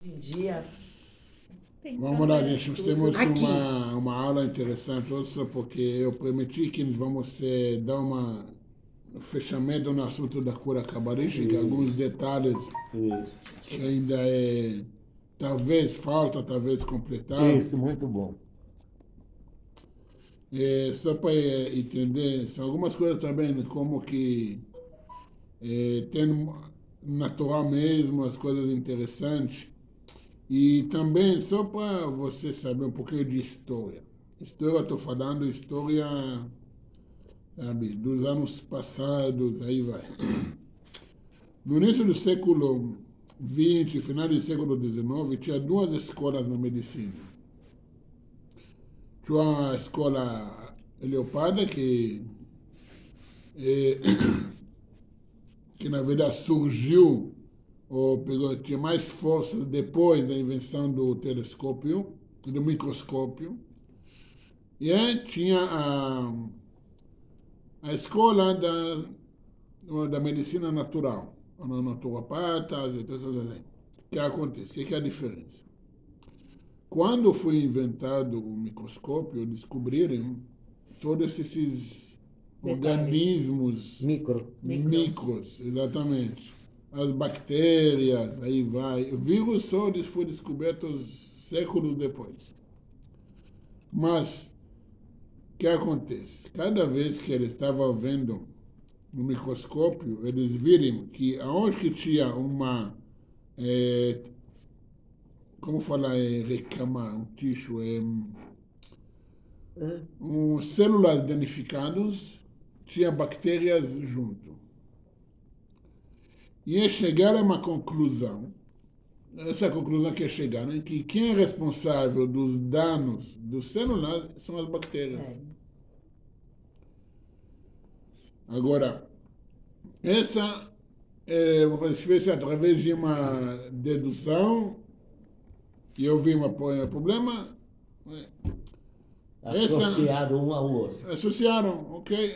Hoje em dia tem Vamos lá, câmera, gente. tudo. Temos Aqui. uma aula interessante hoje, porque eu prometi que nós vamos dar um fechamento no assunto da cura cabalística, alguns detalhes Isso, que ainda talvez falta, talvez completar. isso, muito bom. Só para entender, são algumas coisas também, como que tem natural mesmo, as coisas interessantes. E também, só para você saber um pouquinho de história. História, estou falando história, sabe, dos anos passados, aí vai. No início do século XX, final do século XIX, tinha duas escolas na medicina. Tinha a escola Leopada, eh, que na verdade surgiu, ou tinha mais força depois da invenção do telescópio, do microscópio. E aí tinha a escola da medicina natural, naturopatas e coisas assim. O que acontece? O que é a diferença? Quando foi inventado o microscópio, descobriram todos esses Detalhes. organismos Micro. Micros. micros, exatamente. As bactérias, aí vai. O vírus só foi descoberto séculos depois. Mas o que acontece? Cada vez que eles estavam vendo no microscópio, eles viram que aonde que tinha eh, como falar, recama, um tixo, células danificadas, tinha bactérias junto. E eles chegaram a uma conclusão, essa conclusão que eles chegaram, é que quem é responsável dos danos dos células são as bactérias. É. Agora, essa fez através de uma dedução, e eu vi um problema, Associado um ao outro. associaram, ok,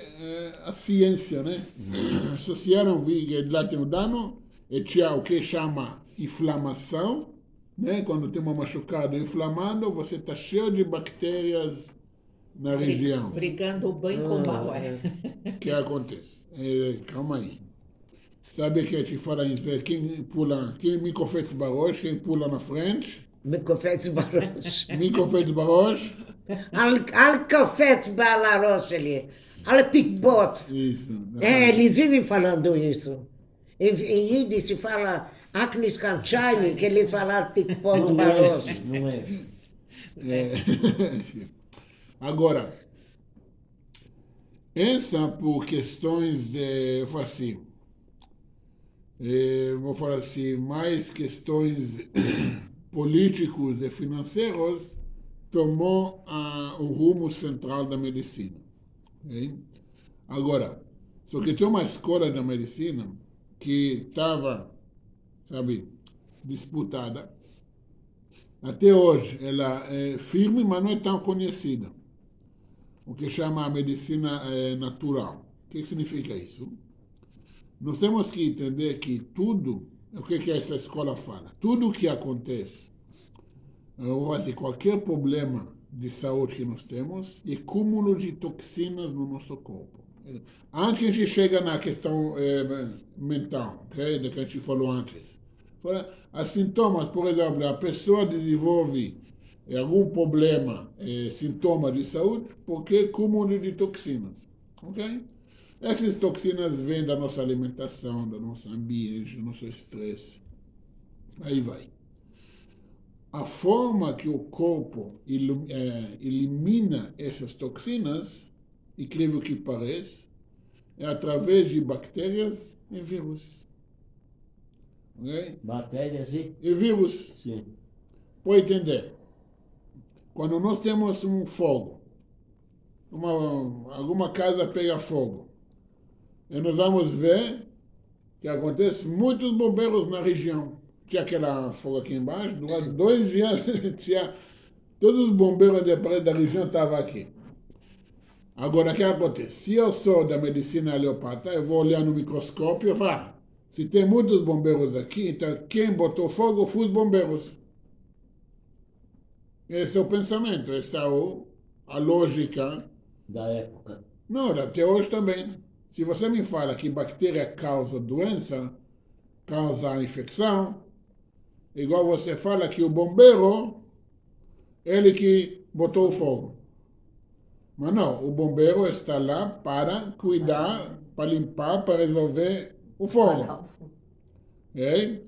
a ciência, né? Associaram, vi que lá tem o dano, e tinha o que chama inflamação, né? Quando tem uma machucada inflamado, você está cheio de bactérias na região. Brigando o bem com o mal, é. O que acontece? Calma aí. Sabe que a gente fala em quem pula, quem me confete barroche, quem pula na frente, מקופץ בראש. me confete barroche, אל קופץ על הראש שלי. אל תקפוץ. isso. Eles vivem falando isso. Em Yiddish se fala Aknis Kanchai, que eles falam tikpot Não barosh. é, não é. Agora, essa por questões, eu falo assim, vou falar assim, mais questões políticos e financeiros, tomou o rumo central da medicina. Ok? Agora, só que tem uma escola da medicina que estava, sabe, disputada. Até hoje ela é firme, mas não é tão conhecida. O que chama a medicina natural. O que significa isso? Nós temos que entender que tudo, o que essa escola fala? Tudo o que acontece, ou assim, qualquer problema de saúde que nós temos, é cúmulo de toxinas no nosso corpo. Antes que a gente chega na questão mental, okay? Da que a gente falou antes. As sintomas, por exemplo, a pessoa desenvolve algum problema, sintoma de saúde, porque cúmulo de toxinas. Ok? Essas toxinas vêm da nossa alimentação, do nosso ambiente, do nosso estresse. Aí vai. A forma que o corpo elimina essas toxinas, incrível que pareça, é através de bactérias e vírus. Okay? Bactérias E vírus, sim. pode entender. Quando nós temos um fogo, alguma casa pega fogo, e nós vamos ver que acontece muitos bombeiros na região. Tinha aquela fogo aqui embaixo, durante 2 dias tinha todos os bombeiros da região estavam aqui. Agora, o que acontece? Se eu sou da medicina alopata, eu vou olhar no microscópio e falo, Se tem muitos bombeiros aqui, então quem botou fogo foi os bombeiros. Esse é o pensamento, essa é a lógica. Da época. Não, até hoje também. Se você me fala que bactéria causa doença, causa infecção, igual você fala que o bombeiro, ele que botou o fogo. Mas não, o bombeiro está lá para cuidar, para limpar, para resolver o fogo. Ok?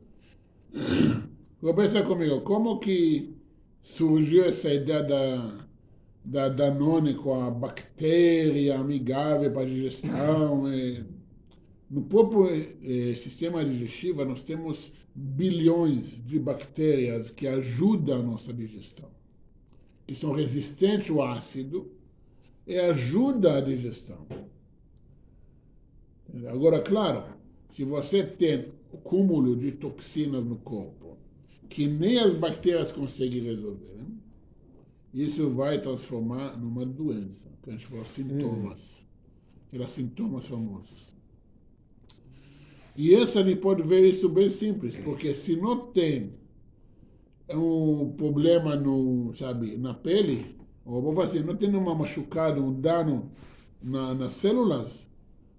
Pensa comigo, como que surgiu essa ideia da Danone com a bactéria amigável para a digestão? No próprio sistema digestivo, nós temos bilhões de bactérias que ajudam a nossa digestão, que são resistentes ao ácido e ajudam a digestão. Agora, claro, se você tem o cúmulo de toxinas no corpo, que nem as bactérias conseguem resolver, isso vai transformar numa doença, que a gente fala sintomas, aqueles sintomas famosos. E essa a gente pode ver isso bem simples, porque se não tem um problema na pele, ou vou fazer, não tem uma machucada, um dano nas células,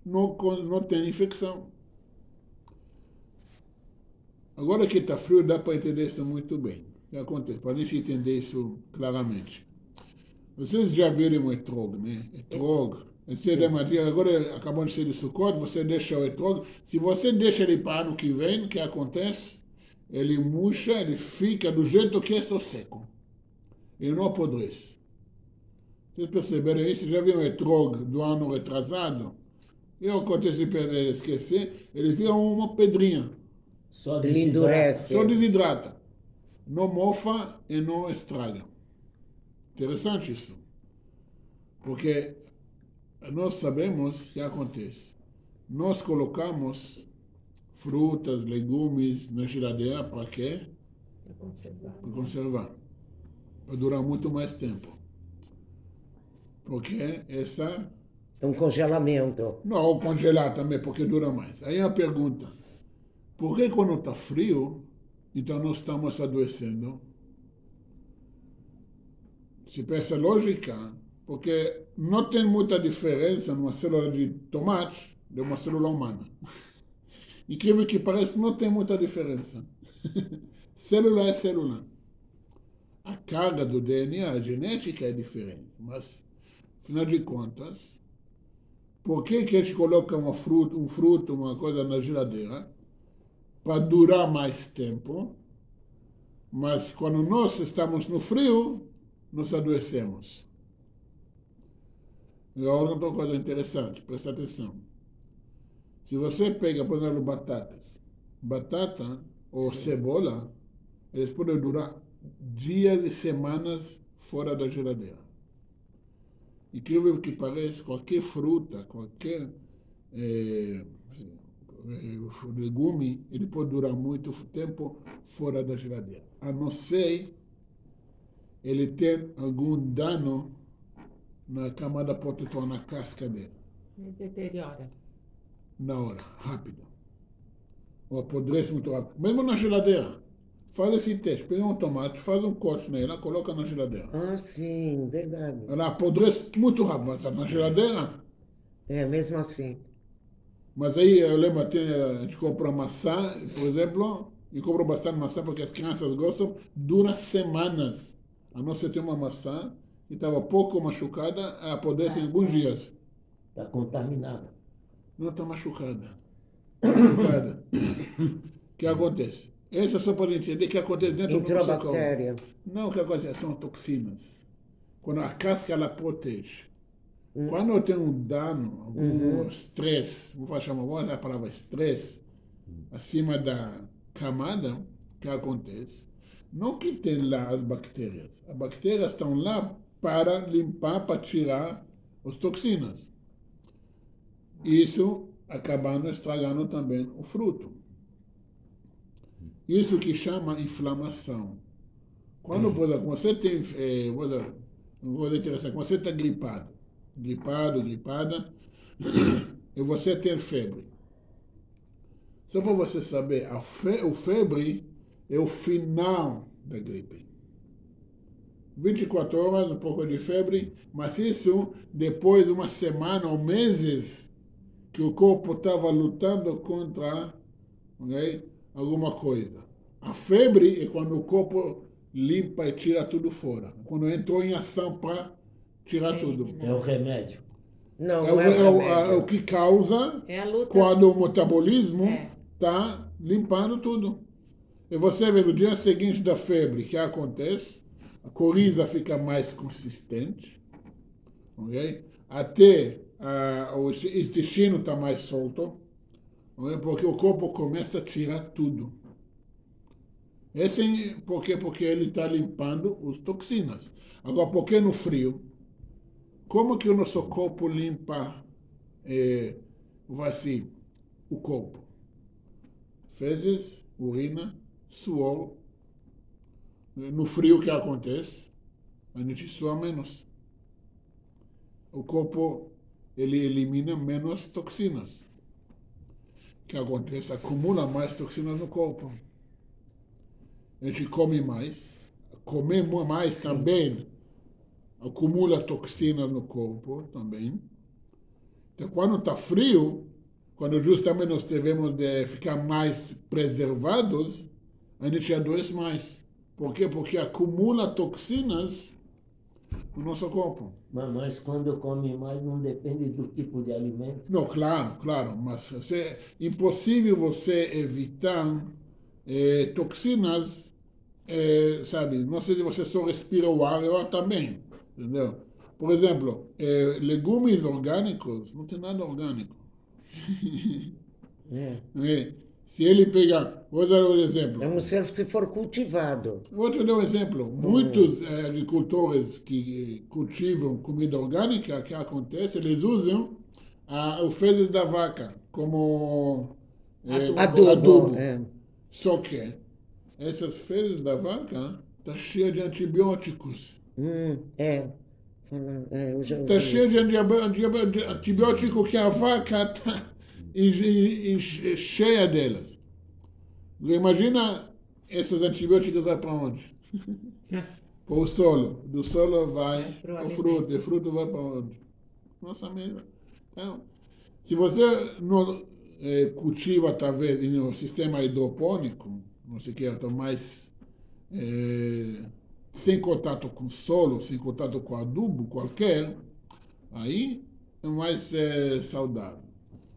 não tem infecção. Agora que está frio, dá para entender isso muito bem. O que acontece? Para a gente entender isso claramente. Vocês já viram o etrog, né? Etrog. Agora acabou de ser de Sukkot, você deixa o etrog. Se você deixa ele para ano que vem, o que acontece? Ele murcha, ele fica do jeito que é, só seco. Ele não apodrece. Vocês perceberam isso? Já viram o etrog do ano retrasado? E acontece de esquecer, eles viram uma pedrinha. Só Ele endurece. Só desidrata. Não mofa e não estraga. Interessante isso. Porque nós sabemos o que acontece. Nós colocamos frutas, legumes na geladeira para quê? Para conservar. Para durar muito mais tempo. Porque essa... É um congelamento. Não, congelar também, porque dura mais. Aí a pergunta, por que quando está frio, então nós estamos adoecendo? Se pensa lógica, porque não tem muita diferença numa célula de tomate de uma célula humana. Incrível que pareça, não tem muita diferença. Célula é célula. A carga do DNA, a genética é diferente, mas, afinal de contas, por que a gente coloca um fruto, uma coisa na geladeira? Para durar mais tempo, mas quando nós estamos no frio, nós adoecemos. Agora outra coisa interessante, presta atenção. Se você pega, por exemplo, batata ou cebola, eles podem durar dias e semanas fora da geladeira. Incrível que pareça, qualquer fruta, qualquer legume, ele pode durar muito tempo fora da geladeira. A não ser ele ter algum dano na camada protetora, na casca dele. Ele deteriora. Na hora, rápido. Ou apodrece muito rápido. Mesmo na geladeira. Faz esse teste. Pega um tomate, faz um corte nela, coloca na geladeira. Ah, sim, verdade. Ela apodrece muito rápido, mas está na geladeira. É, mesmo assim. Mas aí eu lembro até, a gente compra maçã, por exemplo, e compra bastante maçã porque as crianças gostam, dura semanas. A nossa tem uma maçã que estava pouco machucada, ela apodrece em alguns dias. Está contaminada. Não está machucada. Machucada. O que acontece? Essa é só para entender o que acontece dentro do nosso corpo. Entrobactéria. Não, o que acontece? São toxinas. Quando a casca ela protege. Quando eu tenho um dano, algum estresse, vou chamar a palavra estresse, acima da camada, o que acontece? Não que tem lá as bactérias. As bactérias estão lá para limpar, para tirar as toxinas. Isso acabando estragando também o fruto. Isso que chama inflamação. Quando, por exemplo, você tem, vou dizer interessante, você está gripado, gripada, e você tem febre. Só para você saber, o febre é o final da gripe. 24 horas, um pouco de febre, mas isso depois de uma semana ou meses que o corpo estava lutando contra, okay, alguma coisa. A febre é quando o corpo limpa e tira tudo fora. Quando entrou em ação para tirar tudo. É o remédio. Não, É não é o o remédio. que causa É a luta. quando o metabolismo É. está limpando tudo. E você vê no dia seguinte da febre, o que acontece? A coriza fica mais consistente, ok? Até o intestino está mais solto, ok? Porque o corpo começa a tirar tudo. Porque ele está limpando as toxinas. Agora, por que no frio? Como que o nosso corpo limpa assim, o corpo? Fezes, urina, suor. No frio, o que acontece? A gente sua menos. O corpo ele elimina menos toxinas. O que acontece? Acumula mais toxinas no corpo. A gente come mais. Comer mais também acumula toxinas no corpo também. Então, quando está frio, quando justamente nós devemos de ficar mais preservados, a gente adoece mais. Por quê? Porque acumula toxinas no nosso corpo. Mas quando come mais, não depende do tipo de alimento. Não, claro, mas é impossível você evitar toxinas, sabe? Não sei se você só respira o ar, eu também, entendeu? Por exemplo, legumes orgânicos, não tem nada orgânico. Se ele pegar, vou dar um exemplo. Não serve se for cultivado. Vou te dar um exemplo. Muitos agricultores que cultivam comida orgânica, o que acontece? Eles usam os fezes da vaca como adubo. Só que essas fezes da vaca estão cheias de antibióticos. Está cheia de antibiótico que a vaca está cheia delas. Imagina esses antibióticos vai para onde? Para o solo. Do solo vai para o fruto. E o fruto vai para onde? Nossa mesma. Então, se você não cultiva, talvez, no sistema hidropônico, não sei o que, então mais sem contato com o solo, sem contato com adubo qualquer, aí é mais saudável.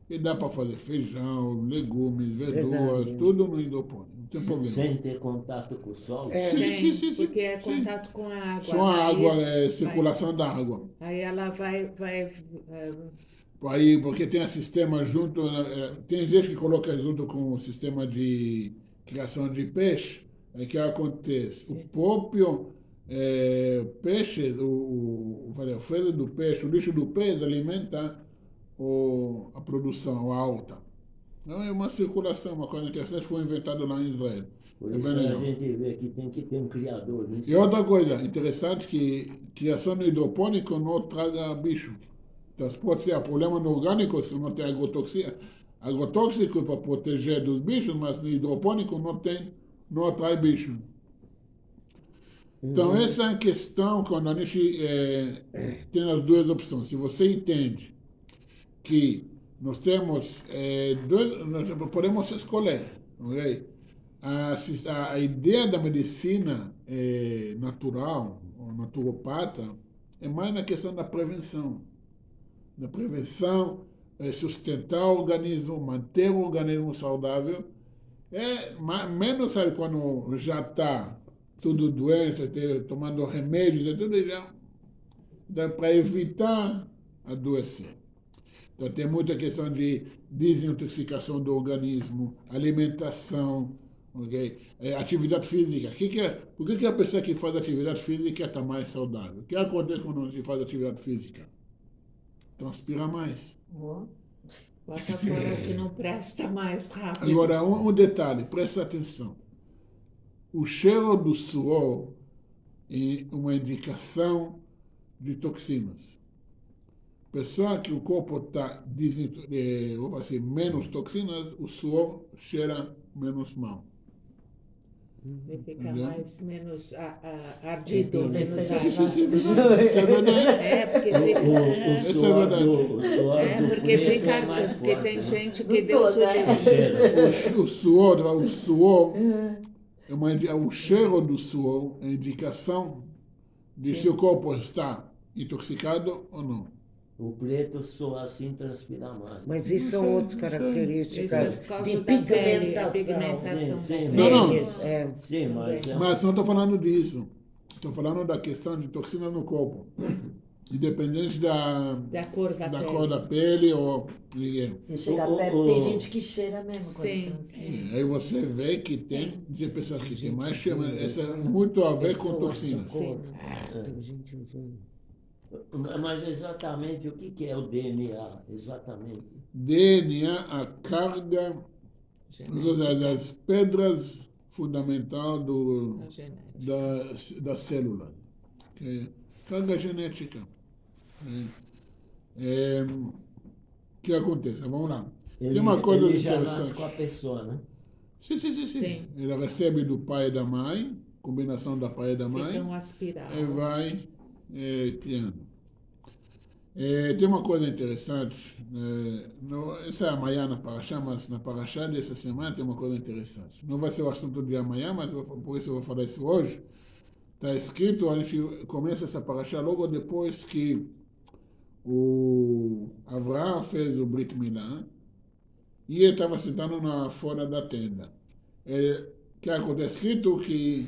E dá para fazer feijão, legumes, verduras, tudo no hidropônico. Não tem problema. Sem ter contato com o solo? Sim. Porque é contato com a água. Só a água, circulação da água. Aí ela vai Aí, porque tem um sistema junto, tem gente que coloca junto com o sistema de criação de peixe, aí que acontece? O próprio peixe, o fezes do peixe, o lixo do peixe alimenta a produção alta. Então é uma circulação, uma coisa interessante, foi inventado lá em Israel. Por isso a gente vê que tem que ter um criador nisso. E outra coisa interessante, que criação no hidropônico não traga bicho. Então pode ser problema no orgânico, que não tem agrotóxico para proteger dos bichos, mas no hidropônico não atrai bicho. Então essa é a questão quando a gente tem as duas opções. Se você entende que nós temos nós podemos escolher, ok? A ideia da medicina natural, ou naturopata, é mais na questão da prevenção. Da prevenção, sustentar o organismo, manter o organismo saudável, menos sabe, quando já está tudo doente, tomando remédios, tudo já dá para evitar adoecer. Então tem muita questão de desintoxicação do organismo, alimentação, okay? Atividade física. Por que a pessoa que faz atividade física está mais saudável? O que acontece quando a gente faz atividade física? Transpira mais. Bota fora o que não presta mais rápido. Agora, um detalhe, presta atenção. O cheiro do suor é uma indicação de toxinas. pessoa que o corpo está, vamos falar assim, menos toxinas, o suor cheira menos mal. Ele fica Entendeu? menos ardido, Entendi. menos Sim, ácido. sim, sim, isso é verdade. É, porque fica. O Isso é suor verdade. o suor É, do porque preto fica. é mais Porque forte, tem né? gente que Não Deus tô, o né? livre. Cheiro. O suor, o cheiro do suor é indicação de se o corpo está intoxicado ou não. O preto soa assim, transpira mais. Mas isso são outras Isso é características por causa de da pele, a pigmentação. pigmentação Sim, sim, da Não, não. pele. deles. É. Sim, mas é Mas não estou falando disso. Estou falando da questão de toxina no corpo. Independente Da cor da da pele. cor da pele ou ninguém. Você chega O- perto, o- tem gente que cheira mesmo. quando Sim. transpira. Aí você vê que tem pessoas que têm mais cheiro, mas isso é muito a ver com Pessoas toxinas. de cor. Sim. Tem gente usando. Mas exatamente o que é o DNA? Exatamente. DNA, a carga, as pedras fundamentais A genética. da célula. Que é carga genética. O que acontece? Vamos lá. Ele, Tem uma coisa ele já nasce interessante. com a pessoa, né? Sim. Sim. Ele recebe do pai e da mãe, combinação da pai e da mãe, Fica um aspirado. e vai criando. Tem uma coisa interessante, essa é amanhã na Parashá, mas na Parashá dessa semana tem uma coisa interessante. Não vai ser o assunto de amanhã, mas por isso eu vou falar isso hoje. Está escrito, a gente começa essa Parashá logo depois que o Avraham fez o Brit Milá e ele estava sentado fora da tenda. Que acontece escrito que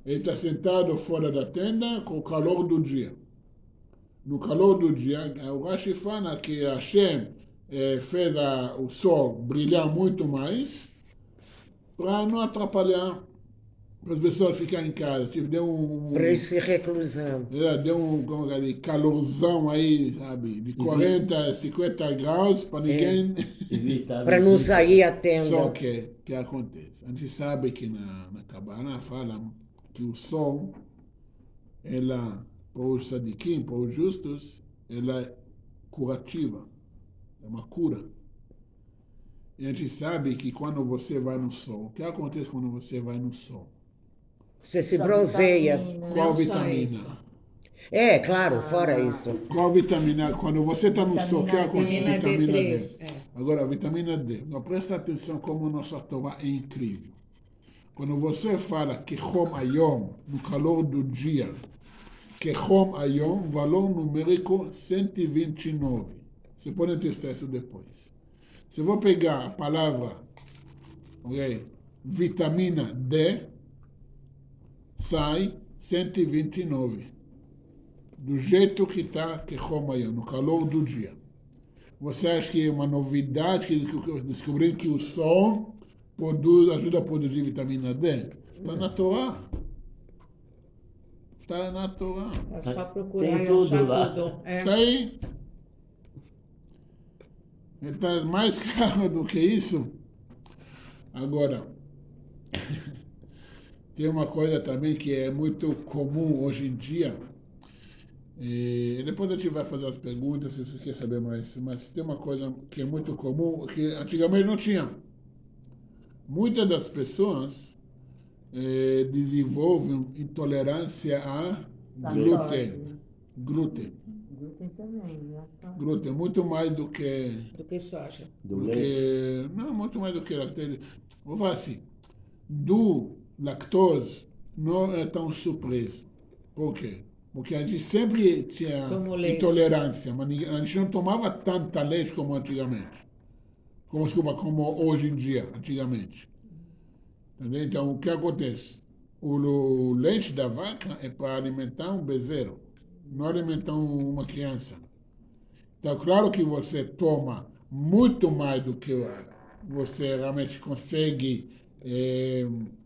ele está sentado fora da tenda com o calor do dia. No calor do dia, o Rashi fala que Hashem fez o sol brilhar muito mais para não atrapalhar as pessoas ficarem em casa. Tipo, Para esse reclusão. deu como que é, calorzão aí, sabe, de 40, 50 graus para ninguém. Evitar Para não visita. sair a tenda. Só que acontece. A gente sabe que na Kabbalah fala que o sol, ela, para os sadiquim, para os justos, ela é curativa. É uma cura. E a gente sabe que quando você vai no sol, o que acontece quando você vai no sol? Você se Só bronzeia. vitamina. Qual Não só vitamina? isso. É, claro, fora isso. Qual vitamina? Quando você está no sol, o que acontece? Vitamina D3. É. Agora, a vitamina D. Agora, presta atenção como nossa Torá é incrível. Quando você fala que Chom Ayom, no calor do dia, que Chom Ayom, valor numérico 129. Você pode testar isso depois. Se eu vou pegar a palavra, ok, vitamina D, sai 129. Do jeito que está, que Chom Ayom, no calor do dia. Você acha que é uma novidade que descobriram que o sol ajuda a produzir vitamina D? Está na Torá. Está na Torá. É só procurar Tem e tudo achar lá. tudo. É. Está aí. Está mais claro do que isso. Agora, tem uma coisa também que é muito comum hoje em dia. E depois a gente vai fazer as perguntas se você quer saber mais. Mas tem uma coisa que é muito comum, que antigamente não tinha. Muitas das pessoas desenvolvem intolerância a glúten. Lactose. Glúten. Glúten também, lactose. Glúten, muito mais do que... Do que soja. Do leite. Não, muito mais do que lactose. Vou falar assim, do lactose não é tão surpreso. Por quê? Porque a gente sempre tinha Como leite. intolerância, mas a gente não tomava tanta leite como antigamente. Como hoje em dia, antigamente. Entendeu? Então, o que acontece? O leite da vaca é para alimentar um bezerro, não alimentar uma criança. Então, claro que você toma muito mais do que você realmente consegue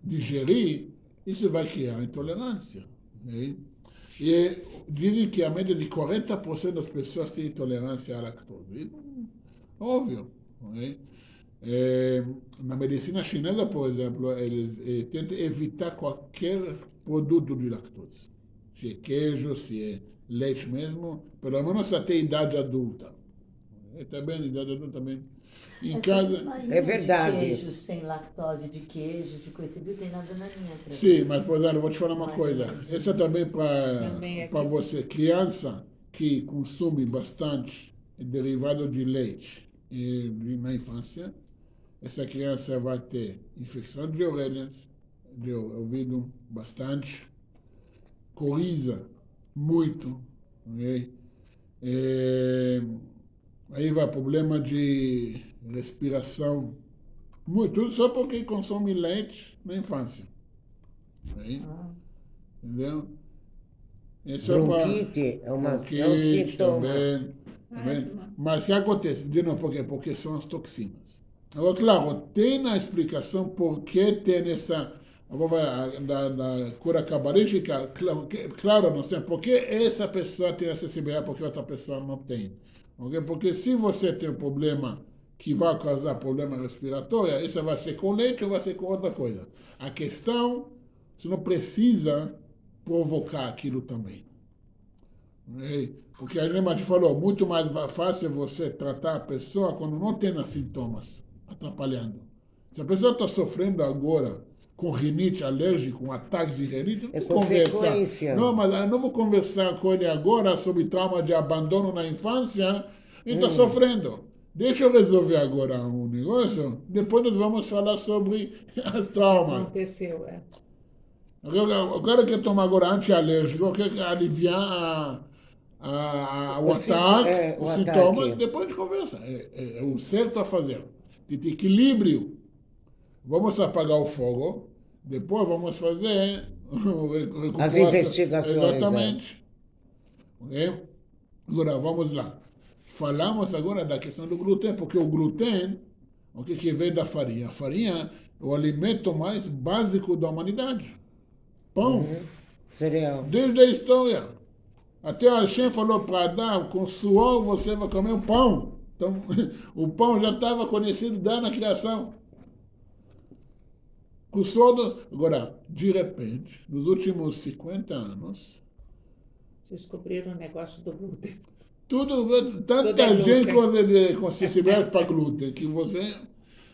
digerir, isso vai criar intolerância. Né? E dizem que a média de 40% das pessoas têm intolerância à lactose. Óbvio. Né? Na medicina chinesa, por exemplo, eles tentam evitar qualquer produto de lactose. Se é queijo, se é leite mesmo, pelo menos até a idade adulta. E também, idade adulta também. Em Essa casa... linha É verdade. De queijos sem lactose, de queijos, de coisa, você viu? Tem nada na linha. Pra Sim, mas, por exemplo, eu vou te falar uma Mas- coisa. Essa também Também é para que- você, criança que consome bastante derivado de leite na infância, essa criança vai ter infecção de orelhas, de ouvido, bastante, coriza, muito, ok? Aí vai problema de respiração, muito, tudo só porque consome leite na infância. Ok? Ah, Entendeu? É só pra- Bronquite é um bronquite sintoma. também, tá vendo? Asma. Mas o que acontece? De novo, por quê? Porque são as toxinas. Agora, claro, tem a explicação por que tem essa... Da cura cabalística, claro, nós temos. Por que essa pessoa tem acessibilidade, porque outra pessoa não tem? Okay? Porque se você tem um problema que vai causar problema respiratório, isso vai ser com leite ou vai ser com outra coisa. A questão, você não precisa provocar aquilo também. Okay? Porque a gente falou, muito mais fácil você tratar a pessoa quando não tem os sintomas atrapalhando. Se a pessoa está sofrendo agora com rinite alérgica, com ataque de rinite, É não vou conversar. consequência. Não, mas eu não vou conversar com ele agora sobre trauma de abandono na infância. Ele está sofrendo. Deixa eu resolver agora um negócio, depois nós vamos falar sobre as traumas. Aconteceu, é. O cara quer tomar agora antialérgico, quer aliviar o ataque, o os sintomas, ataque. depois de conversa. É o certo a fazer. De equilíbrio. Vamos apagar o fogo, depois vamos fazer As investigações. Exatamente. Ok? Agora, vamos lá. Falamos agora da questão do glúten, porque o glúten, o que vem da farinha? A farinha é o alimento mais básico da humanidade. Pão. Cereal. Desde a história. Até a Hashem falou para Adão, com suor você vai comer um pão. Então, o pão já estava conhecido desde a criação. Com suor agora, de repente, nos últimos 50 anos, Descobriram o negócio do glúten. tanta Tudo é gente glúten. com sensibilidade para glúten, que você...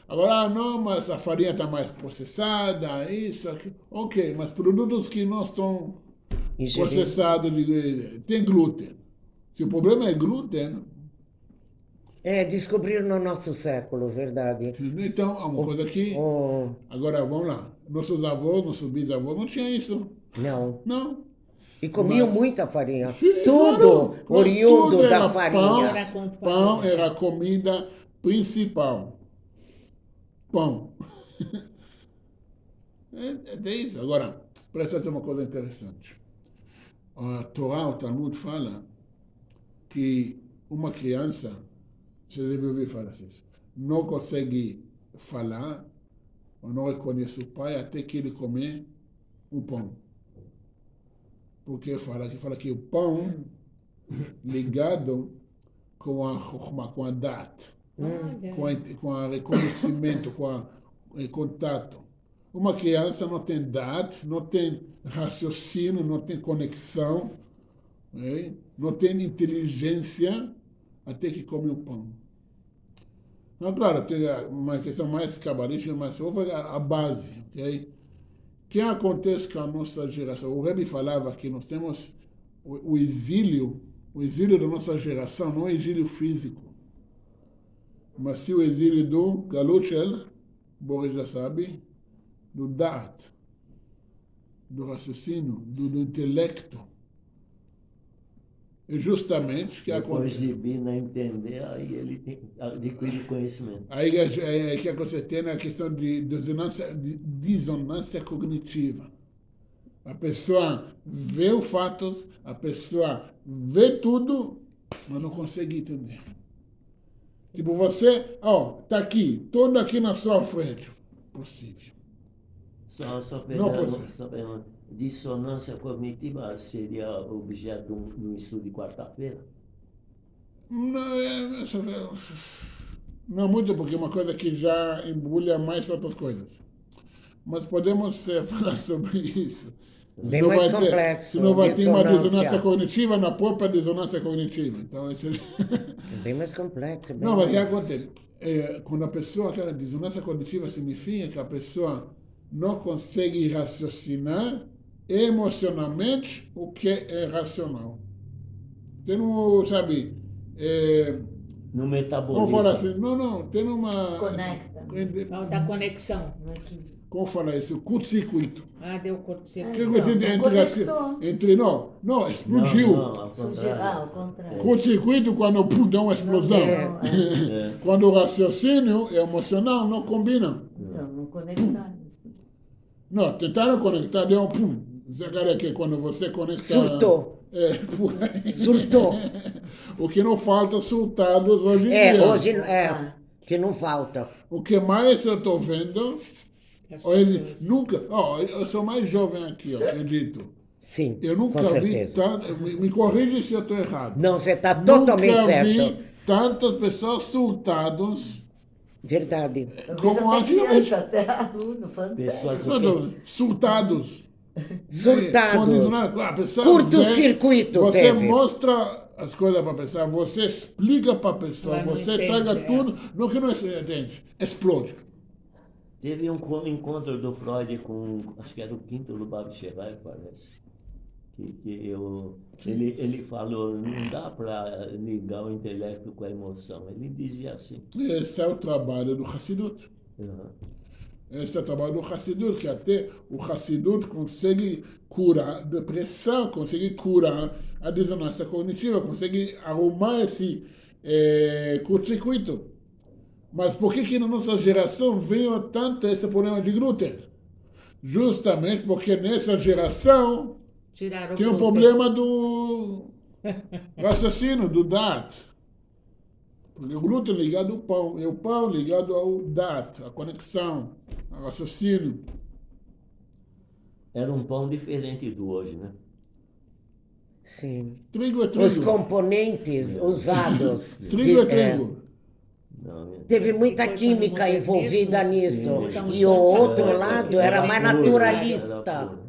Agora, não, mas a farinha está mais processada, isso, aquilo. Ok, mas produtos que não estão processados, tem glúten. Se o problema é glúten, Descobriram no nosso século, verdade. então é uma coisa que... Agora, vamos lá. Nossos avós, nossos bisavós não tinham isso. Não. Não. E comiam Mas- muita farinha. Sim, Tudo claro. oriundo Tudo da era farinha. Era com pão. Pão era a comida principal. Pão. É isso. Agora, presta atenção uma coisa interessante. A Torá, o Talmud fala que uma criança, você deve ouvir falar isso, não consegue falar ou não reconhece o pai até que ele comer um pão. Porque fala que o pão ligado com a chokhmah, com a dat, Olha, com o reconhecimento, com o contato. Uma criança não tem dat, não tem raciocínio, não tem conexão, né? Não tem inteligência até que come o pão. Então, claro, tem uma questão mais cabalística, mas eu vou falar a base, ok? O que acontece com a nossa geração? O Rebbe falava que nós temos o exílio da nossa geração, não é exílio físico, mas sim o exílio do Galut Shel, Boris já sabe, do Dat, do raciocínio, do intelecto. E justamente o que Depois acontece. de Bina entender, aí ele adquire conhecimento. Aí que você tem a questão de dissonância cognitiva. A pessoa vê os fatos, a pessoa vê tudo, mas não consegue entender. Tipo, você, tá aqui, todo aqui na sua frente. Possível. Só Não pegando, pode só pegando. Dissonância cognitiva seria objeto de um estudo de quarta-feira? Não muito, porque é uma coisa que já embrulha mais outras coisas. Mas podemos falar sobre isso. Bem mais complexo. Se não vai ter uma dissonância. dissonância cognitiva na própria dissonância cognitiva. Então, esse... É bem mais complexo. Bem Não, mas o que mais... acontece? Quando a pessoa, aquela dissonância cognitiva significa que a pessoa não consegue raciocinar emocionalmente o que é racional. Tem um, sabe, No vamos metabolismo. falar assim, não, tem uma... Conecta. Da conexão. Não é que- Como falar isso? Curto-circuito. Deu curto-circuito. Que coisa não entre não, explodiu. Não, ao Surgiu. contrário. Ao contrário. Curto-circuito quando pum, dá uma explosão. É. Quando o raciocínio e o emocional não combinam. Então, não conectar. Não, tentaram conectar, deu um pum. Você cara que quando você conecta... Surtou. Por aí. Surtou. O que não falta surtados hoje em dia. Hoje que não falta. O que mais eu estou vendo... As Hoje, pessoas- nunca... eu sou mais jovem aqui, acredito. Sim, Eu nunca com vi certeza. tanto... Me corrige se eu estou errado. Não, você está totalmente Nunca certo. vi tantas pessoas surtadas Verdade. Eu como vejo até antigamente. criança, até aluno, falando Pessoas- sério. Não, surtados. Surtados. Condicionados. A pessoa Curto-circuito vê, Você teve. mostra as coisas para a pessoa, você explica para a pessoa, Ela não você entende, traga é. tudo, no que não entende, explode. Teve um encontro do Freud com, acho que era o quinto Lubavitcher, parece. Ele falou, não dá para ligar o intelecto com a emoção. Ele dizia assim. Esse é o trabalho do Hassidut. Uhum. Esse é o trabalho do Hassidut, que até o Hassidut consegue curar a depressão, consegue curar a dissonância cognitiva, consegue arrumar esse curto-circuito. Mas por que na nossa geração veio tanto esse problema de glúten? Justamente porque nessa geração Tiraram o tem um glúten. problema do raciocínio, do DAT. Porque o glúten é ligado ao pão, e o pão ligado ao DAT, a conexão, ao raciocínio. Era um pão diferente do hoje, né? Sim. Trigo é trigo. Os componentes usados. Trigo é trigo. Não, Teve Mas muita depois, no química modernismo, envolvida nisso. mudam E o tanta outro coisa lado que era não mais é puro, naturalista.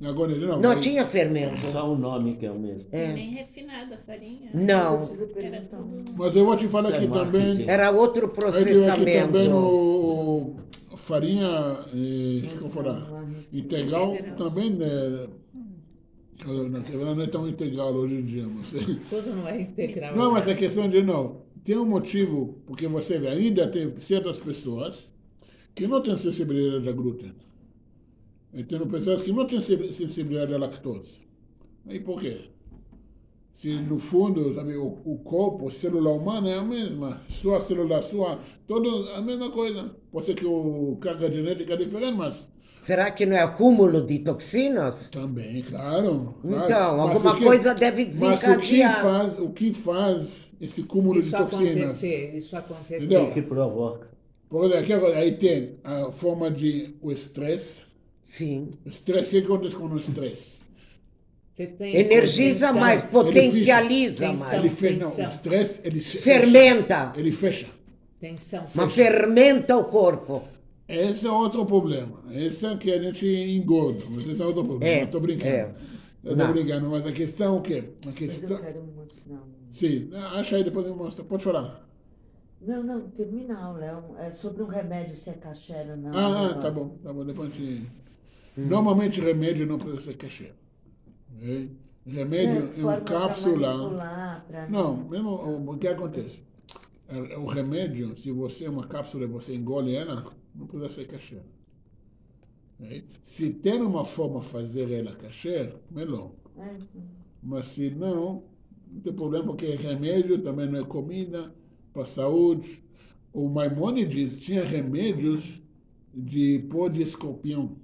Agora, Não aí- tinha fermento. Só o nome que é o mesmo. Nem refinada a farinha. Não. Preciso perguntar. Mas eu vou te falar Isso é aqui marketing. também. Era outro Aí tem aqui também processamento. o farinha, como falar, integral também, né? Na verdade não é tão integral hoje em dia, mas... Tudo não é integral. Não, mas a questão de não. Tem um motivo, porque você vê, ainda tem certas pessoas que não têm sensibilidade a glúten. E tem pessoas que não têm sensibilidade à lactose. E por quê? Se no fundo, sabe, o corpo, a célula humana é a mesma, sua célula, todas a mesma coisa. Pode ser que a carga genética é diferente, mas Será que não é acúmulo de toxinas? também, claro. Então, Mas alguma o que- coisa deve Mas desencadear. o que faz esse cúmulo Isso de toxinas? acontecer, isso acontecer. Entendeu? O que provoca? Por exemplo, aqui agora, aí tem a forma de o estresse. Sim. O estresse, o que acontece com o estresse? Você tem Energiza tensão, mais, potencializa Tensão. mais. Ele fecha, não, tensão. o estresse, ele Fermenta. Ele fecha. Tensão. Mas fermenta o corpo. Esse é outro problema. Esse é que a gente engorda. Mas esse é outro problema. Eu estou brincando. Eu estou Não. brincando, mas a questão é o quê? A Mas eu questão... quero mostrar. Sim, acha aí, depois eu mostro. Pode falar. Não, terminal, Léo. É sobre um remédio, se é caché ou não. Tá bom. Depois a gente... Normalmente remédio não precisa ser cachê. Ok? Remédio é uma cápsula. Não, mesmo o que acontece? O remédio, se você é uma cápsula e você engole ela, não precisa ser cachê. Ok? Se tem uma forma de fazer ela cachê, melhor. Mas se não tem problema, porque remédio também não é comida para a saúde. O Maimônides tinha remédios de pó de escorpião.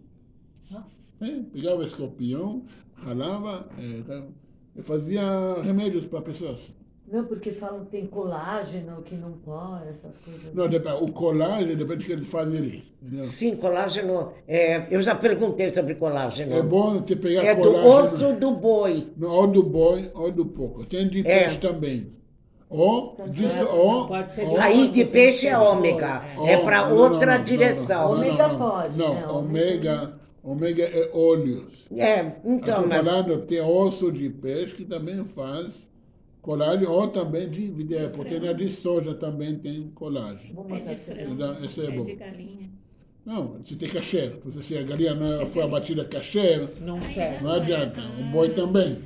Pegava o escorpião, ralava e fazia remédios para pessoas. Não, porque falam que tem colágeno, que não pode, essas coisas. Não, o colágeno depende do que ele faz ali. Entendeu? Sim, colágeno. Eu já perguntei sobre colágeno. É bom você pegar É do colágeno. osso do boi. Não, ou do boi ou do porco. Tem de peixe também. Ou Pode ser de Aí de ômega, peixe tem é que ser de ômega. boi, É para outra direção. Ômega pode, né? Não, ômega Ômega é óleos. Então, Estou mas falando, tem osso de peixe que também faz colágeno, ou também de proteína de soja também tem colágeno. Vou É mostrar de pra você. frango, Esse é bom. de galinha. Não, você tem kasher. Se a galinha não foi abatida kasher, Não serve. não adianta. O boi também.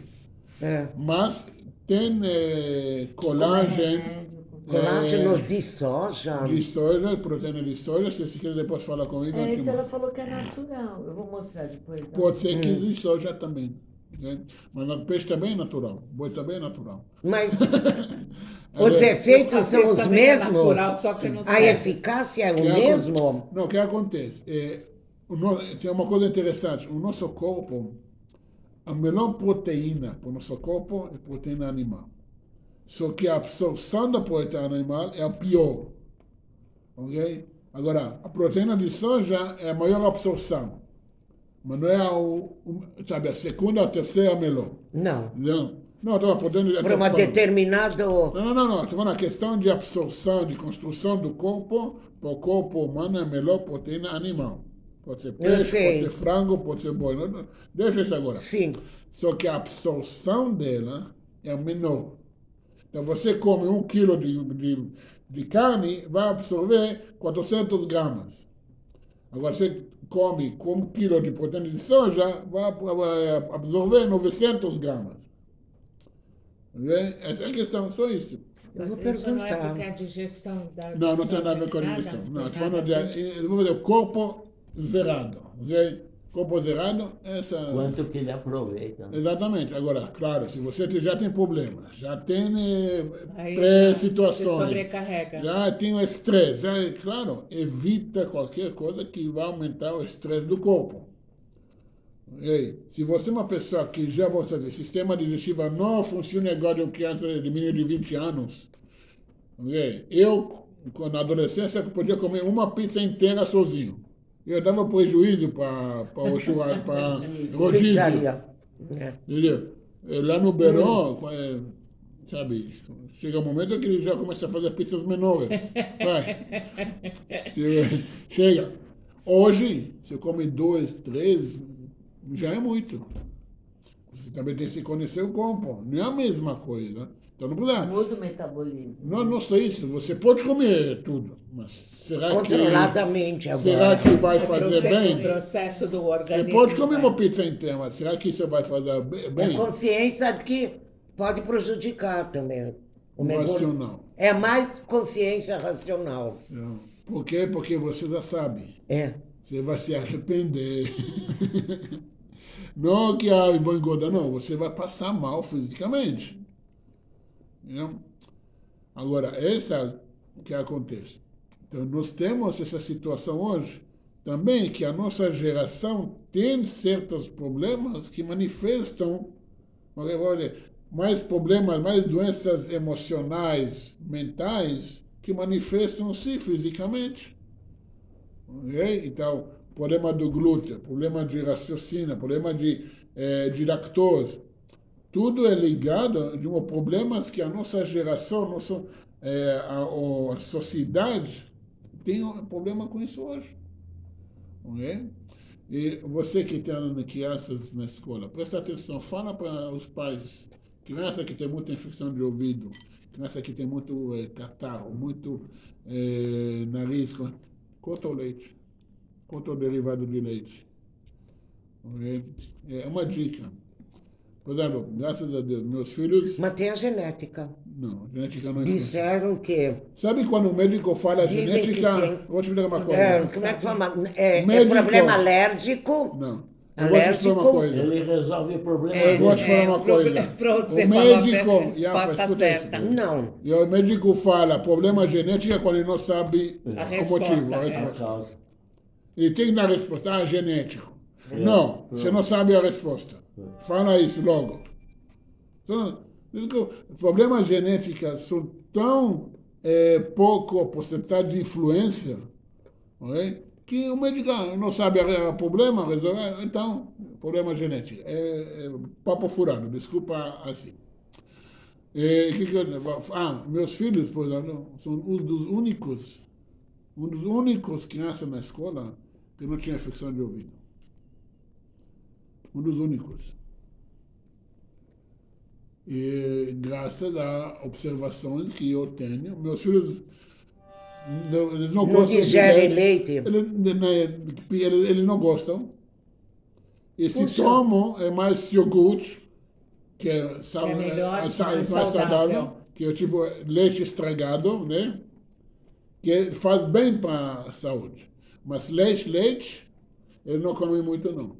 é, Mas tem colágeno. colágenos de soja. De soja, proteína de soja, se você quiser depois falar comigo. eu te Esse ela mostro. falou que é natural. Eu vou mostrar depois. tá? Pode ser que de soja também. Né? Mas o peixe também é natural, o boi também é natural. Mas os efeitos são os Também é mesmos? natural, só que não A serve. eficácia é o Que mesmo? Não, o que acontece? Tem uma coisa interessante. O nosso corpo, a melhor proteína para o nosso corpo é proteína animal. Só que a absorção da proteína animal é a pior. Ok? Agora, a proteína de soja é a maior absorção. Mas não é sabe, a segunda, a terceira é a melhor. Não. Não, estou podendo. Para uma determinada. Não. Estou falando a questão de absorção, de construção do corpo, para o corpo humano é a melhor proteína animal. Pode ser peixe, sei. pode ser frango, pode ser boi. Deixa isso agora. Sim. Só que a absorção dela é menor. Então você come 1 quilo de carne, vai absorver 400 gramas. Agora você come 1 quilo de proteína de soja, vai absorver 900 gramas. Essa é a questão, só isso. Eu vou Mas isso não é perguntar. porque a digestão da Não, não tem soja nada a ver com a nada, digestão. Não, tem estou falando nada a ver. de, vamos dizer, corpo zerado, ok? Corpo zerado, essa... Quanto que ele aproveita. Né? Exatamente. Agora, claro, se você já tem problemas, já tem Aí pré-situações, se sobrecarrega. já tem o estresse, claro, evita qualquer coisa que vá aumentar o estresse do corpo. Ok? Se você é uma pessoa que já, você o sistema digestivo não funciona igual de uma criança de menino de 20 anos, ok? Eu, na adolescência, podia comer uma pizza inteira sozinho. Eu dava prejuízo para o churrasco, para rodízio. Pizzaria. É. Entendeu? Lá no Beirão, sabe, chega um momento que ele já começa a fazer pizzas menores. Vai. Chega. Hoje, você come 2, 3, já é muito. Você também tem que conhecer o corpo. Não é a mesma coisa. Então não precisa. Muda o metabolismo. Não só isso. Você pode comer tudo, mas será Controladamente agora. será que vai fazer O bem? processo do Você organismo. pode comer vai. uma pizza inteira, mas será que isso vai fazer A bem? consciência de que pode prejudicar também. O Racional. É mais consciência racional. Não. Por quê? Porque você já sabe. É. Você vai se arrepender. Não que eu vou engordar, não. Você vai passar mal fisicamente. Entendeu? Agora, essa é o que acontece. Então, nós temos essa situação hoje também que a nossa geração tem certos problemas que manifestam mais problemas, mais doenças emocionais, mentais, que manifestam-se fisicamente. Okay? Então, problema do glúten, problema de raciocínio, problema de lactose. Tudo é ligado de problemas que a nossa geração, a sociedade tem um problema com isso hoje. Okay? E você que tem crianças na escola, presta atenção, fala para os pais, criança que tem muita infecção de ouvido, criança que tem muito catarro, muito nariz, corta o leite, corta o derivado de leite. Okay? É uma dica. Por exemplo, graças a Deus, meus filhos... Mas tem a genética. Não, genética não é Disseram que... Sabe quando o médico fala Dizem genética? que tem. Vou te explicar uma coisa. Como é que fala? É Médico. problema alérgico? Não. Eu vou te explicar uma Alérgico? coisa. Ele resolve o problema. Eu vou te falar uma coisa. Pronto, você O falou a médico... resposta escuta certa. isso. Não. E o médico fala problema genético quando ele não sabe A o resposta, motivo. A é. É a resposta. causa. Ele tem que dar a resposta, genético. Não, você não sabe a resposta. Fala isso logo. Então, problemas genéticos são tão pouco a porcentagem de influência, okay? Que o médico não sabe o problema, resolve, então, problema genético. É papo furado, desculpa assim. Meus filhos, por exemplo, são um dos únicos crianças na escola que não tinha infecção de ouvido. um dos únicos. E graças a observações que eu tenho, meus filhos eles não Não gostam digerem de leite. Eles não gostam. E se Puxa. tomam, é mais iogurte, que é, É melhor, mais mais saudável, saudável. que é tipo leite estragado, né? Que faz bem para a saúde. Mas leite, eles não comem muito, não.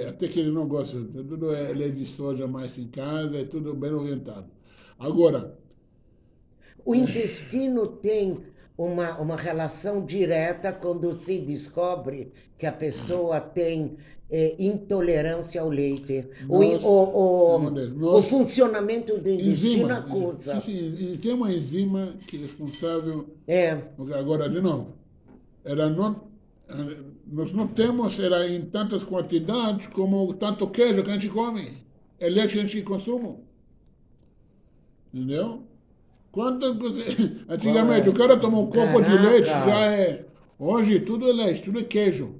Até que eles não gostam. Tudo é leite de soja mais em casa, é tudo bem orientado. Agora, O intestino tem uma relação direta quando se descobre que a pessoa tem intolerância ao leite. O nós- funcionamento do intestino acusa. Sim, e tem uma enzima que é responsável. É, Agora, de novo, nós não temos ela em tantas quantidades como tanto queijo que a gente come. É leite que a gente consome. Entendeu? Antigamente, o cara toma um copo de Caraca. leite, já é. Hoje tudo é leite, tudo é queijo.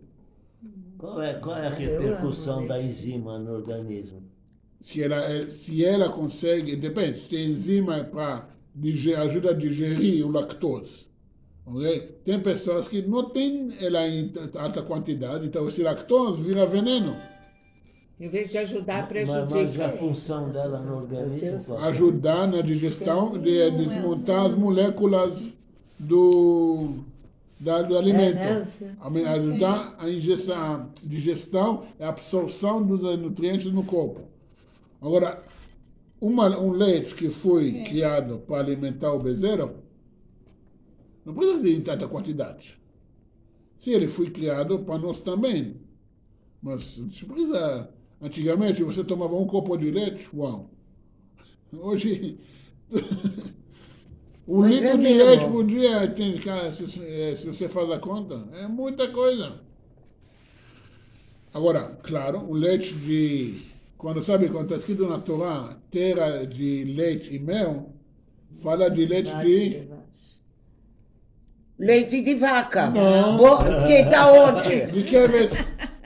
Qual é a repercussão da enzima no organismo? Se ela consegue, depende, tem enzima para ajuda a digerir o lactose. Okay? Tem pessoas que não têm ela em alta quantidade, então esse lactose vira veneno. Em vez de ajudar, Mas a prejudica. função dela no organismo, qual é? Ajudar na digestão, de desmontar as moléculas do alimento. Ajudar a digestão e a absorção dos nutrientes no corpo. Agora, um leite que foi criado para alimentar o bezerro, não precisa de tanta quantidade. Se ele foi criado para nós também. Mas você precisa. Antigamente você tomava um copo de leite, uau. Hoje, um Mas litro é de mesmo. leite por dia, se você faz a conta, é muita coisa. Agora, claro, o leite quando está escrito na Torá, terra de leite e mel, fala de leite de. leite de vaca. Não. Que da onde? De keves,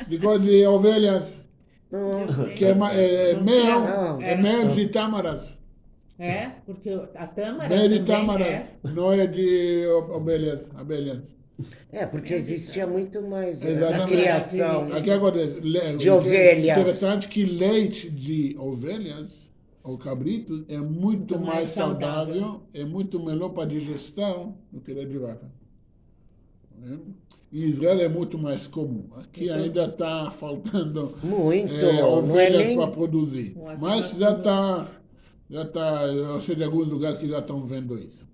de ovelhas, que é mel, Não. é mel de tâmaras. É, porque a tâmara Mel de também tâmaras, não é de abelhas. Porque existia muito mais na Exatamente. criação. Aqui acontece, De ovelhas. Interessante que leite de ovelhas ou cabritos é muito mais mais saudável. saudável, é muito melhor para digestão do que leite de vaca. Né? Em Israel é muito mais comum. Aqui ainda está faltando Muito. Não é ovelhas nem- para produzir. Aqui Mas nós já está, eu sei de alguns lugares que já estão vendo isso.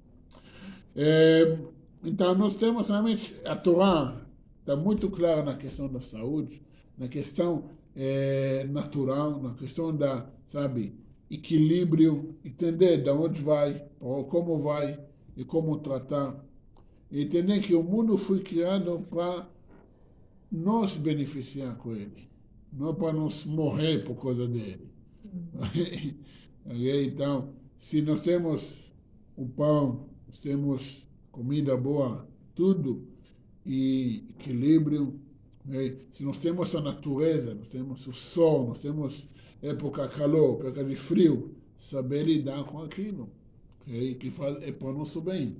Então nós temos realmente, a Torá está muito clara na questão da saúde, na questão natural, na questão da, equilíbrio, entender de onde vai, ou como vai e como tratar. Entender que o mundo foi criado para nos beneficiar com ele, não para nos morrer por causa dele. Então, se nós temos o pão, nós temos comida boa, tudo, e equilíbrio, se nós temos a natureza, nós temos o sol, nós temos época de calor, época de frio, saber lidar com aquilo, que é para o nosso bem.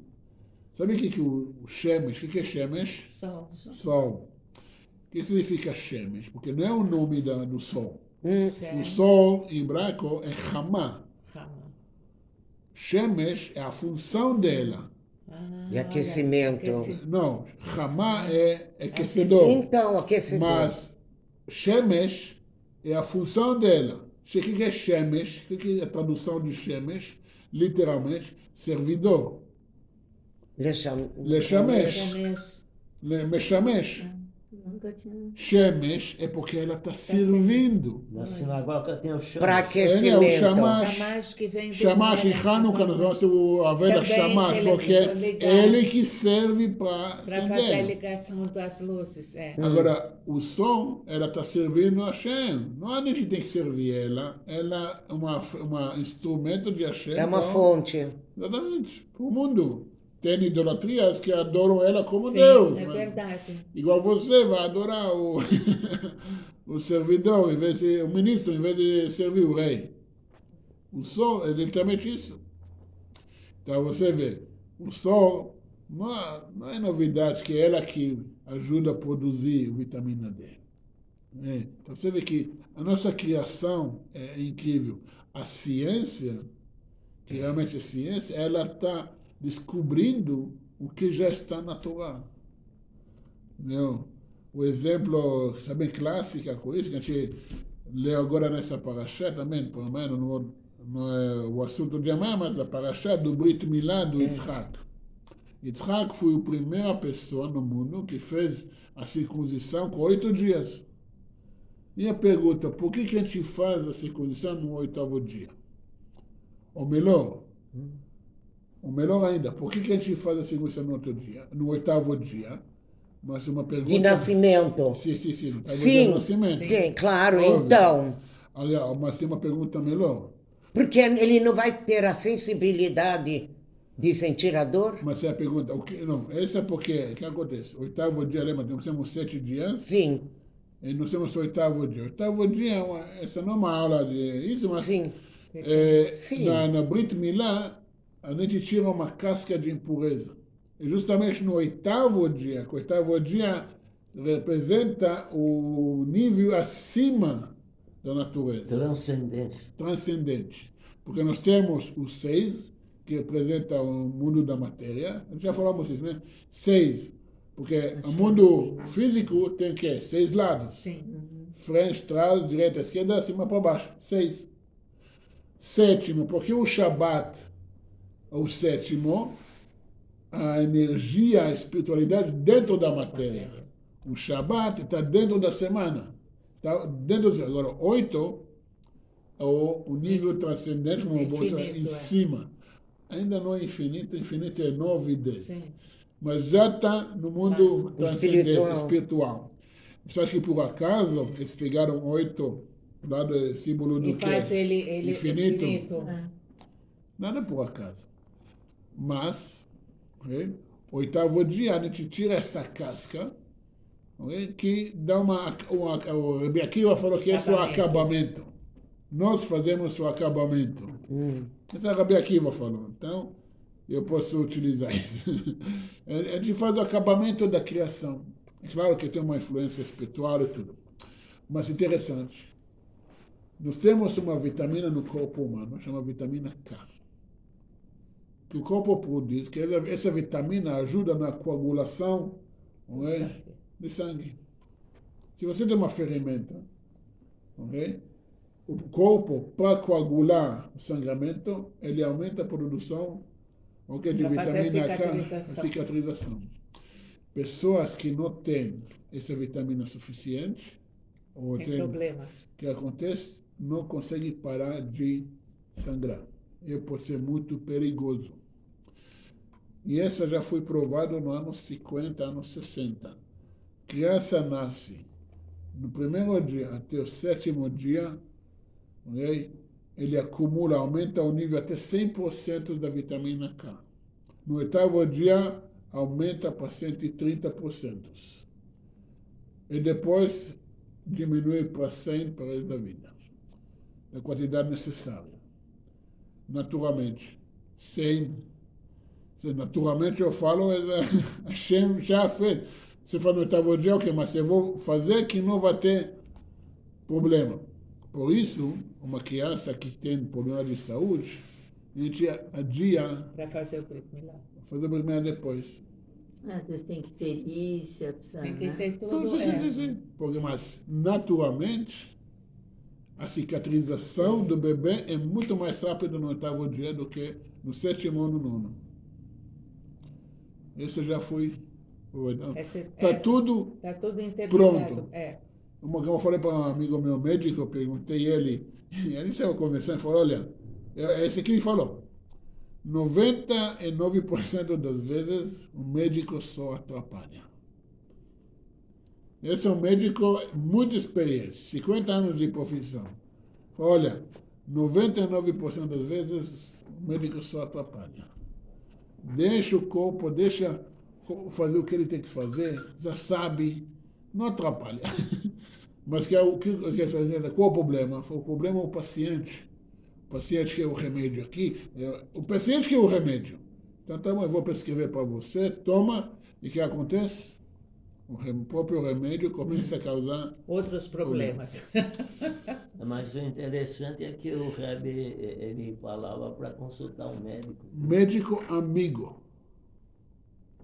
Sabe o que o Shemesh, o que é Shemesh? Sol. Sol. O que significa Shemesh? Porque não é o nome do sol. Certo. O sol em hebraico é Hamá. Calma. Shemesh é a função dela. De aquecimento. Não, Hamá é aquecedor. Então, aquecedor. Mas Shemesh é a função dela. O que é Shemesh? O que é a tradução de Shemesh? Literalmente, servidor. Leshamesh. Meshamesh. Nunca tinha. Shemesh é porque ela está servindo. Na sinagoga tem o Para chão. O aquecimento. Shamash. Shamash que vem do Shamash em Meretz, Hanukkah, nós vamos ter a velha Também Shamash, ele porque ligar. é ele que serve para para fazer a acender. ligação das luzes. Agora, o som, ela está servindo a Hashem. Não a gente tem que servir ela. Ela é um instrumento de Hashem. É uma para- fonte. Exatamente. Para o mundo. tem idolatrias que adoram ela como Sim, Deus. é mas verdade. igual você vai adorar o, o servidor, o ministro, em vez de servir o rei. O sol é literalmente isso. Então você vê, o sol não é novidade que é ela que ajuda a produzir vitamina D. Né? Então você vê que a nossa criação é incrível. A ciência, que realmente é ciência, ela está descobrindo o que já está na Torá. Entendeu? O exemplo que é bem clássico com isso, que a gente leu agora nessa paraxá também, pelo menos não é o assunto de amanhã, mas a paraxá do Brit Milá do Yitzhak. Yitzhak foi a primeira pessoa no mundo que fez a circuncisão com 8 dias. E a pergunta, por que a gente faz a circuncisão no 8º dia? Ou melhor ainda, por que a gente faz a circuncisão no 8º dia? Mas uma pergunta... De nascimento. Sim, no 8º dia Sim, do nascimento. sim, claro, Óbvio. então. Aliás, mas tem uma pergunta melhor. Porque ele não vai ter a sensibilidade de sentir a dor? Mas é a pergunta, não, essa é porque, o que acontece? 8º dia, lembra, nós temos 7 dias, Sim, e nós temos o 8º dia. 8º dia, essa não é uma aula de isso, mas sim. Sim. na Brit Milá, a gente tira uma casca de impureza. E justamente no 8º dia, que o 8º dia representa o nível acima da natureza. Transcendente. Porque nós temos o 6, que representa o mundo da matéria. Já falamos isso, né? 6, porque o mundo físico tem o quê? 6 lados. Sim. Frente, trás, direita, esquerda, cima para baixo. 6. 7º, porque o Shabat, o 7º, a energia, a espiritualidade dentro da matéria. O Shabat está dentro da semana. Tá dentro agora, 8, o nível transcendente, como eu vou dizer, em cima. Ainda não é infinito, infinito é 9 e 10. Sim. Mas já está no mundo transcendente, espiritual. Você acha que por acaso eles pegaram 8 lá do símbolo do E faz quê? ele Infinito. É. Nada por acaso. Mas, okay? 8º dia, a gente tira essa casca, okay? Que dá o Rabi Akiva falou que esse é o acabamento. Nós fazemos o acabamento. Esse é o Rabi Akiva falou. Então, eu posso utilizar isso. A gente faz o acabamento da criação. É claro que tem uma influência espiritual e tudo. Mas interessante. Nós temos uma vitamina no corpo humano, chama vitamina K. Que o corpo produz, que essa vitamina ajuda na coagulação, não é? De sangue. Se você tem uma ferramenta, okay? O corpo, para coagular o sangramento, ele aumenta a produção, okay, de vitamina K, a cicatrização. Pessoas que não têm essa vitamina suficiente, ou Tem problemas. O que acontece? Não conseguem parar de sangrar. E pode ser muito perigoso. E essa já foi provada no ano 50, anos 60. Criança nasce no primeiro dia até o 7º dia, okay? Ele acumula, aumenta o nível até 100% da vitamina K. No 8º dia, aumenta para 130%. E depois diminui para 100 para o resto da vida. A quantidade necessária. Naturalmente. 100. Naturalmente eu falo, Hashem já fez. Você fala no 8º dia, ok, mas eu vou fazer que não vai ter problema. Por isso, uma criança que tem problema de saúde, a gente adia Para fazer o Brit Milá. fazer o primeiro depois. Às vezes tem que ter perícia, precisa, Tem que né? ter tudo. Sim. Porque, mas, naturalmente, a cicatrização do bebê é muito mais rápida no 8º dia do que no 7º ou no 9º. Esse já foi. Está tudo Tá tudo interligado. pronto. É. Como eu falei para um amigo meu médico, eu perguntei ele, e a gente estava conversando, ele falou, olha, esse aqui ele falou, 99% das vezes o médico só atrapalha. Esse é um médico muito experiente, 50 anos de profissão. Olha, 99% das vezes o médico só atrapalha. Deixa o corpo, deixa fazer o que ele tem que fazer, já sabe, não atrapalha. Mas o que eu quero fazer, qual o problema? O problema é o paciente. O paciente que é o remédio aqui, o paciente que é o remédio. Então, tá bom, eu vou prescrever para você, toma, e o que acontece? O próprio remédio começa a causar Outros problemas. Mas o interessante é que o Rebbe, ele falava para consultar um médico. médico amigo.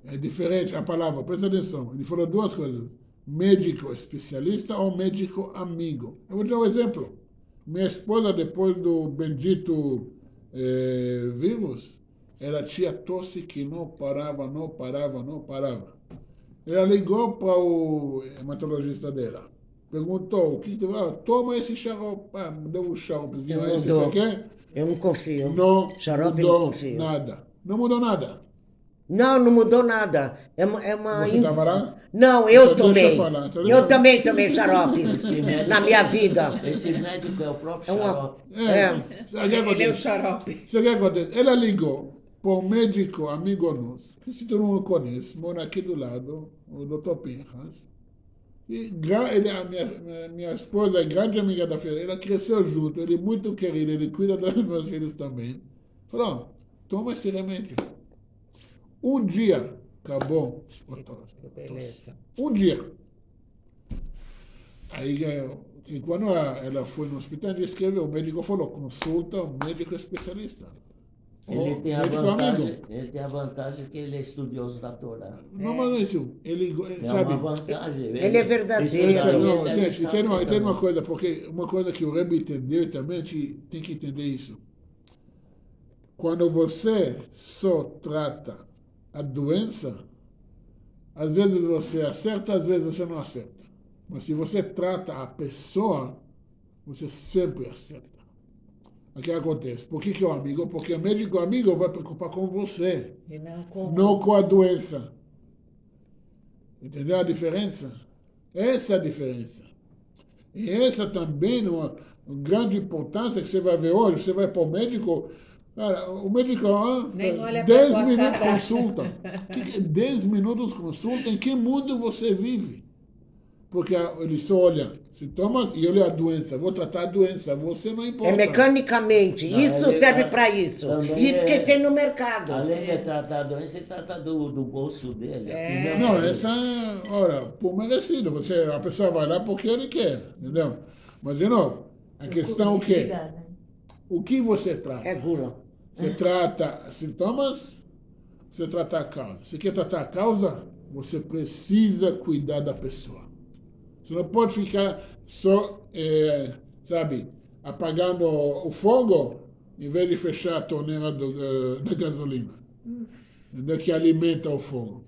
É diferente a palavra, presta atenção. Ele falou duas coisas. Médico especialista ou médico amigo. Eu vou te dar um exemplo. Minha esposa, depois do bendito vírus, ela tinha tosse que não parava. Ela ligou para o hematologista dela. Perguntou, o que toma esse xarope. Deu um xaropezinho aí, você quer? Eu não confio. Não Xarope não mudou confio. nada. Não mudou nada. Não mudou nada. É uma Você estava lá? Não, eu Então deixa tomei. eu falar, então deixa Eu eu- também tomei xaropes na minha vida. Esse médico é o próprio É uma- xarope. Sabe o que Ele é o acontece? xarope. Sabe o que acontece? Ela ligou para um médico amigo nosso, que se todo mundo conhece, mora aqui do lado, o Dr. Pinhas. E minha esposa é grande amiga da filha, ela cresceu junto, ele é muito querido, ele cuida dos meus filhos também. Falou, toma esse remédio. Um dia, acabou o tosse. Beleza. Um dia. Aí, que quando ela foi no hospital, ele escreveu, o médico falou, consulta um médico especialista. Ele Ou tem, a médico vantagem, amigo. ele tem a vantagem que ele é estudioso da Torá. Não, mas é isso. Ele É sabe. uma vantagem. Ele é verdadeiro. isso daí Não, deve gente, saber tem uma também. coisa, porque uma coisa que o Rebbe entendeu e também a gente tem que entender isso. Quando você só trata a doença, às vezes você acerta, às vezes você não acerta. Mas se você trata a pessoa, você sempre acerta. O que acontece? Por que é o amigo? Porque o médico amigo vai preocupar com você, E não com... não com a doença. Entendeu a diferença? Essa é a diferença. E essa também é uma grande importância que você vai ver hoje. Você vai para o médico, cara, o médico, Nem olha pra 10 tua minutos cara. consulta. 10 minutos consulta? Em que mundo você vive? Porque ele só olha sintomas e olha a doença. Vou tratar a doença, você não importa. É mecanicamente. Não, Isso ele- serve para isso. também E porque é- tem no mercado. Além de tratar a doença, ele trata do bolso dele. É. Não, essa é, olha, por merecido. A pessoa vai lá porque ele quer, entendeu? Mas, de novo, a questão é o quê? Ligar, né? O que você trata? É gula. Você trata sintomas, você trata a causa. Você quer tratar a causa? Você precisa cuidar da pessoa. Você não pode ficar só, sabe, apagando o fogo em vez de fechar a torneira da gasolina. Entendeu? Que alimenta o fogo.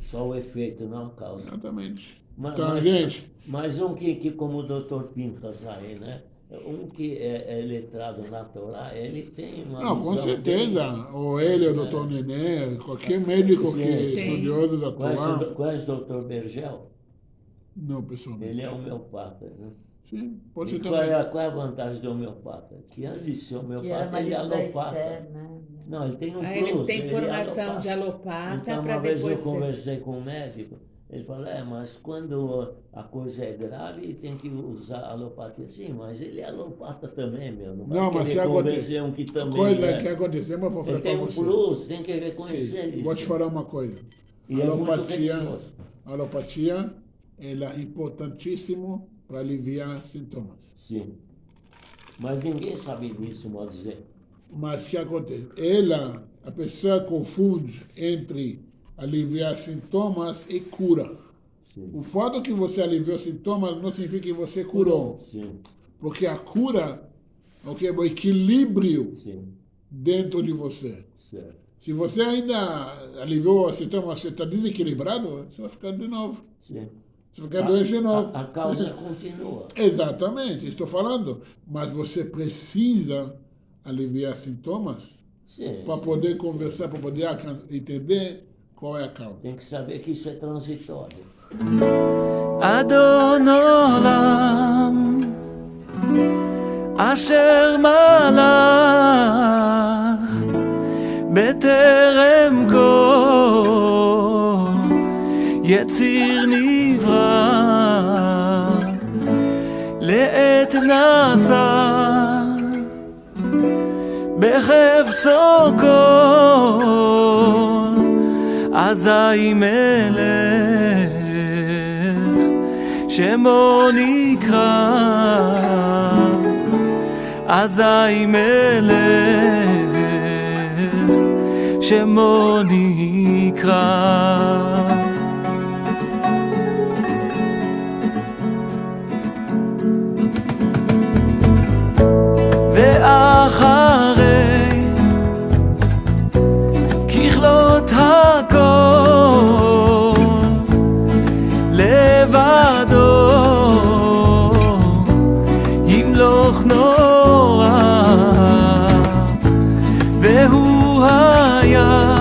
Só o efeito, não a causa. Exatamente. Mas, Então, mas- gente, mas um que como o Dr. Pintas aí, né? Um que é letrado na Torá, ele tem uma não, com visão certeza. bem- Ou ele, ou o doutor Nenê, qualquer médico que é Sim. estudioso da Torá. Conhece o Dr. Bergel? Não, pessoalmente. Ele é homeopata, né? Sim, pode E ser qual também. é a vantagem do homeopata? Que antes de ser Que era homeopata, ele é marido da alopata. Esther, né? Não, ele tem um Aí ele plus, tem é formação alopata. de alopata Então, para uma vez eu depois ser... conversei com um médico, ele falou, mas quando a coisa é grave, tem que usar alopatia. Sim, mas ele é alopata também, meu. Não vai Não, mas querer se convencer acontece. um que também Coisa é. que aconteceu, mas vou falar Ele para tem um você. plus, tem que reconhecer Sim, isso. vou te falar uma coisa. E é muito religioso. A alopatia ela é importantíssimo para aliviar sintomas. Sim. Mas ninguém sabe disso, modo dizer. Mas o que acontece? A pessoa confunde entre aliviar sintomas e cura. Sim. O fato que você aliviou sintomas não significa que você curou. Sim, Porque a cura é o equilíbrio sim, dentro de você. certo. Se você ainda aliviou os sintomas, você está desequilibrado, você vai ficar de novo. Sim. Você vai ficar doente de novo. A causa continua. Exatamente, estou falando. Mas você precisa aliviar sintomas Sim, para sim. poder conversar, para poder entender qual é a causa. Tem que saber que isso é transitório. אדון עולם אשר מלך בטרם יציר נברא לעת נעשה בחפצו כל אזי מלך שמו נקרא אזי מלך שמו נקרא ואחרי ככלות הכל לבדו ימלוך נורא והוא היה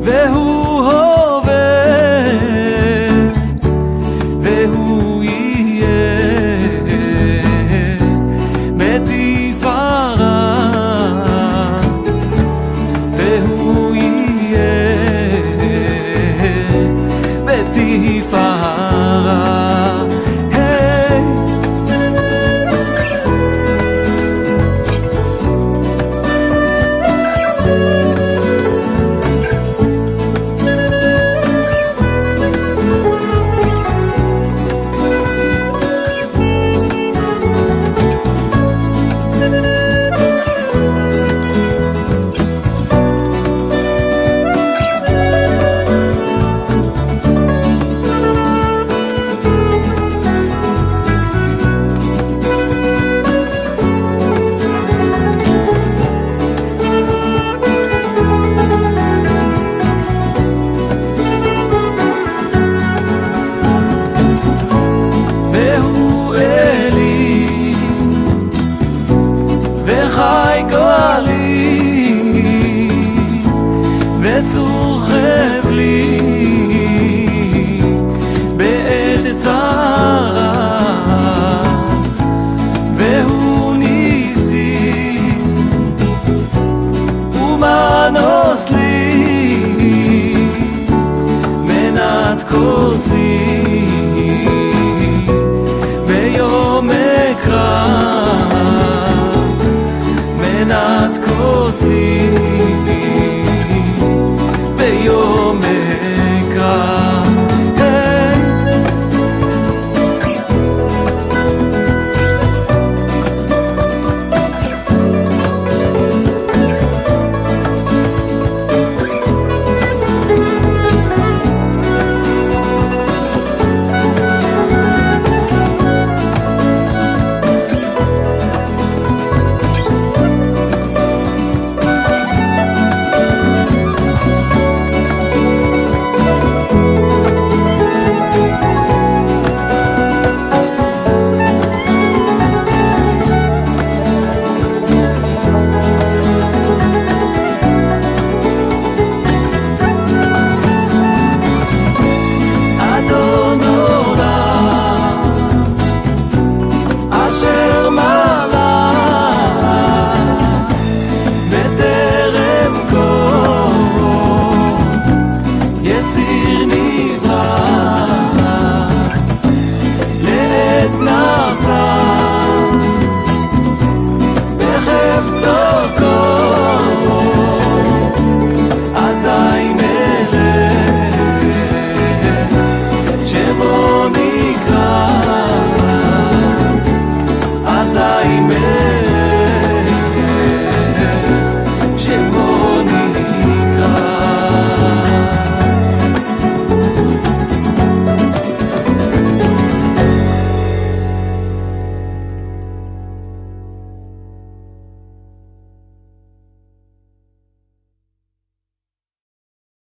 והוא הווה והוא יהיה בתפארה והוא יהיה בתפארה וחי גואלי וצור חבלי בעת צרה והוא ניסי ומנוס לי מנת כוסי ביום אקרא מנת כוסי